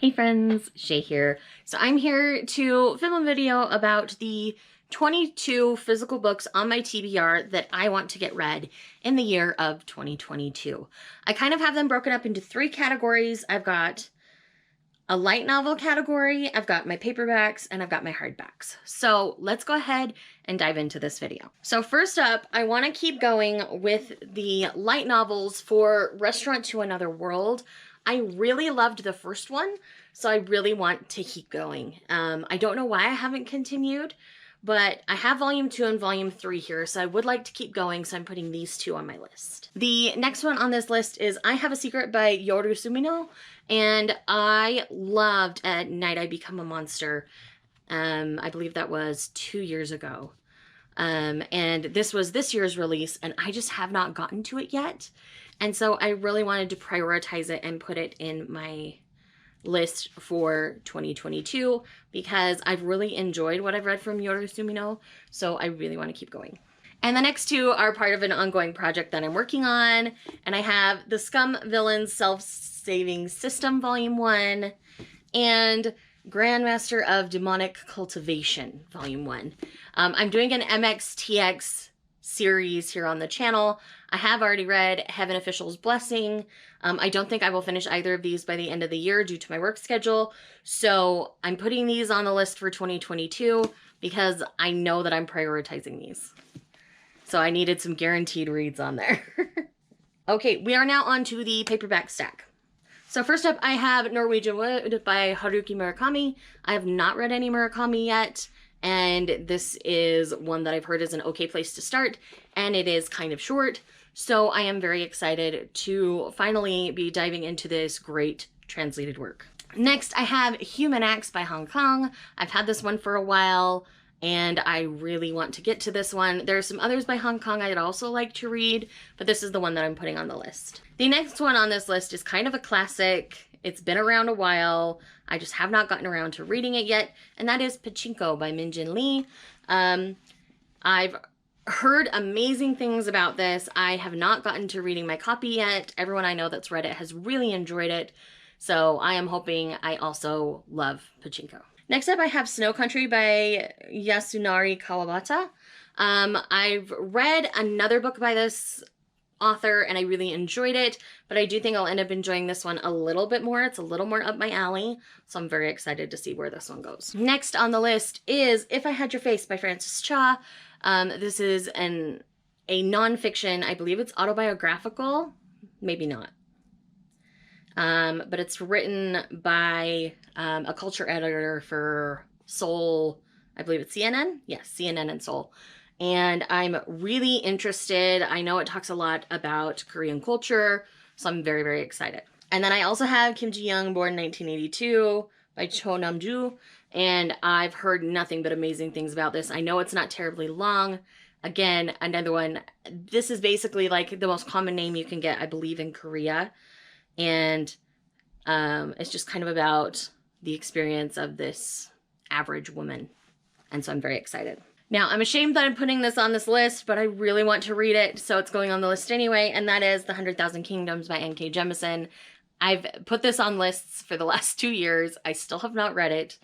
Hey friends, Shay here. So I'm here to film a video about the 22 physical books on my TBR that I want to get read in the year of 2022. I kind of have them broken up into three categories. I've got a light novel category, I've got my paperbacks, and I've got my hardbacks. So let's go ahead and dive into this video. So first up, I want to keep going with the light novels for Restaurant to Another World. I really loved the first one, so I really want to keep going. I don't know why I haven't continued, but I have volume 2 and volume 3 here, so I would like to keep going, so I'm putting these two on my list. The next one on this list is I Have a Secret by Yoru Sumino, and I loved At Night I Become a Monster. I believe that was 2 years ago. And this was this year's release, and I just have not gotten to it yet. And so I really wanted to prioritize it and put it in my list for 2022 because I've really enjoyed what I've read from Yoru Sumino, so I really want to keep going. And the next two are part of an ongoing project that I'm working on, and I have The Scum Villains Self-Saving System Volume 1 and Grandmaster of Demonic Cultivation Volume 1. I'm doing an MXTX series here on the channel. I have already read Heaven Official's Blessing. I don't think I will finish either of these by the end of the year due to my work schedule. So I'm putting these on the list for 2022 because I know that I'm prioritizing these. So I needed some guaranteed reads on there. Okay, we are now on to the paperback stack. So first up, I have Norwegian Wood by Haruki Murakami. I have not read any Murakami yet, and this is one that I've heard is an okay place to start, and it is kind of short. So I am very excited to finally be diving into this great translated work. Next, I have Human Acts by Hong Kong. I've had this one for a while, and I really want to get to this one. There are some others by Hong Kong I'd also like to read, but this is the one that I'm putting on the list. The next one on this list is kind of a classic. It's been around a while. I just have not gotten around to reading it yet, and that is Pachinko by Min-Jin Lee. I've heard amazing things about this. I have not gotten to reading my copy yet. Everyone I know that's read it has really enjoyed it, so I am hoping I also love Pachinko. Next up, I have Snow Country by Yasunari Kawabata. I've read another book by this author and I really enjoyed it, but I do think I'll end up enjoying this one a little bit more. It's a little more up my alley, so I'm very excited to see where this one goes. Next on the list is If I Had Your Face by Frances Cha. This is a nonfiction, I believe it's autobiographical, maybe not. But it's written by a culture editor for Seoul, I believe it's CNN? Yes, CNN and Seoul. And I'm really interested. I know it talks a lot about Korean culture, so I'm very, very excited. And then I also have Kim Ji-young, born 1982, by Cho Nam-ju, and I've heard nothing but amazing things about this. I know it's not terribly long. Again, another one. This is basically like the most common name you can get, I believe, in Korea. And it's just kind of about the experience of this average woman. And so I'm very excited. Now, I'm ashamed that I'm putting this on this list, but I really want to read it, so it's going on the list anyway, and that is The 100,000 Kingdoms by N.K. Jemisin. I've put this on lists for the last 2 years. I still have not read it.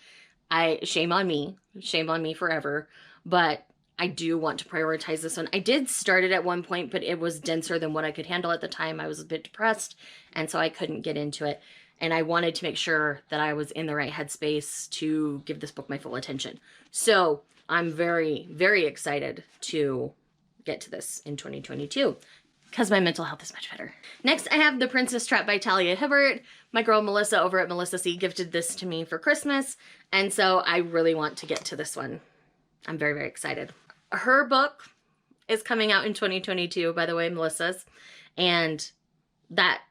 Shame on me forever, but I do want to prioritize this one. I did start it at one point, but it was denser than what I could handle at the time. I was a bit depressed, and so I couldn't get into it. And I wanted to make sure that I was in the right headspace to give this book my full attention. So I'm very, very excited to get to this in 2022 because my mental health is much better. Next, I have The Princess Trap by Talia Hibbert. My girl Melissa over at Melissa C gifted this to me for Christmas, and so I really want to get to this one. I'm very, very excited. Her book is coming out in 2022, by the way, Melissa's, and that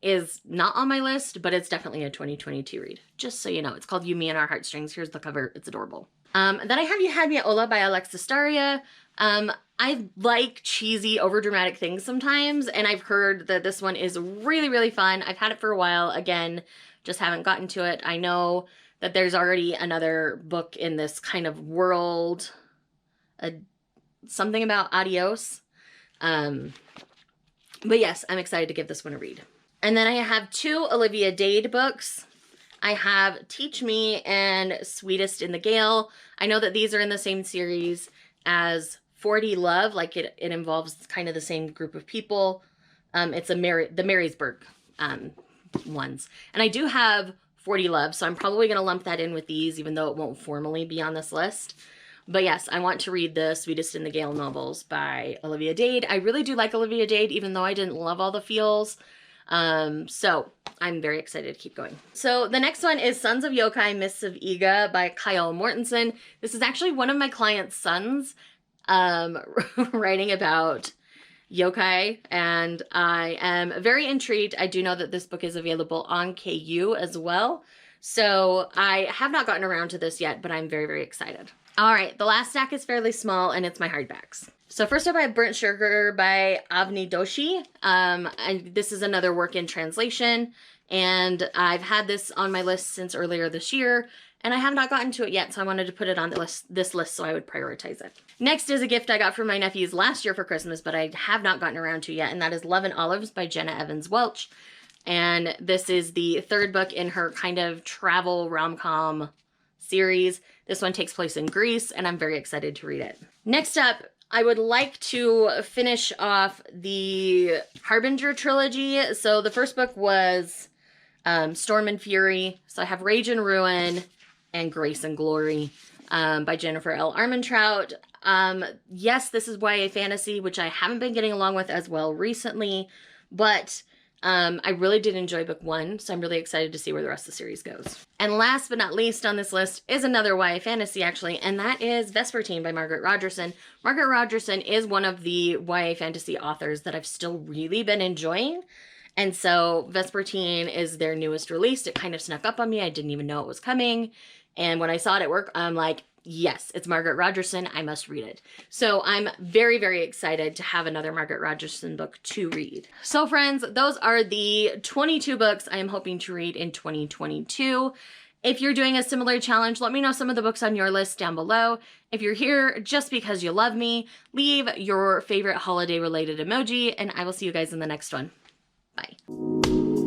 is not on my list, but it's definitely a 2022 read. Just so you know, it's called You, Me, and Our Heartstrings. Here's the cover. It's adorable. Then I have You Had Me at Ola by Alexis Daria. I like cheesy, overdramatic things sometimes, and I've heard that this one is really, really fun. I've had it for a while. Again, just haven't gotten to it. I know that there's already another book in this kind of world, something about adios. But yes, I'm excited to give this one a read. And then I have 2 Olivia Dade books. I have Teach Me and Sweetest in the Gale. I know that these are in the same series as 40 Love, like it involves kind of the same group of people. It's the Marysburg ones. And I do have 40 Love, so I'm probably going to lump that in with these, even though it won't formally be on this list. But yes, I want to read the Sweetest in the Gale novels by Olivia Dade. I really do like Olivia Dade, even though I didn't love all the feels. So I'm very excited to keep going. So the next one is Sons of Yokai, Mists of Iga by Kyle Mortensen. This is actually one of my client's sons writing about yokai, and I am very intrigued. I do know that this book is available on KU as well. So I have not gotten around to this yet, but I'm very, very excited. All right, the last stack is fairly small, and it's my hardbacks. So first up, I have Burnt Sugar by Avni Doshi. And this is another work in translation, and I've had this on my list since earlier this year, and I have not gotten to it yet, so I wanted to put it on this list so I would prioritize it. Next is a gift I got from my nephews last year for Christmas, but I have not gotten around to yet, and that is Love and Olives by Jenna Evans Welch. And this is the third book in her kind of travel rom-com series. This one takes place in Greece, and I'm very excited to read it. Next up, I would like to finish off the Harbinger trilogy. So the first book was Storm and Fury. So I have Rage and Ruin and Grace and Glory by Jennifer L. Armentrout. Yes, this is YA fantasy, which I haven't been getting along with as well recently, but I really did enjoy book 1, so I'm really excited to see where the rest of the series goes. And last but not least on this list is another YA fantasy, actually, and that is Vespertine by Margaret Rogerson. Margaret Rogerson is one of the YA fantasy authors that I've still really been enjoying, and so Vespertine is their newest release. It kind of snuck up on me. I didn't even know it was coming, and when I saw it at work, I'm like, yes, it's Margaret Rogerson. I must read it. So I'm very, very excited to have another Margaret Rogerson book to read. So friends, those are the 22 books I am hoping to read in 2022. If you're doing a similar challenge, let me know some of the books on your list down below. If you're here just because you love me, leave your favorite holiday related emoji, and I will see you guys in the next one. Bye.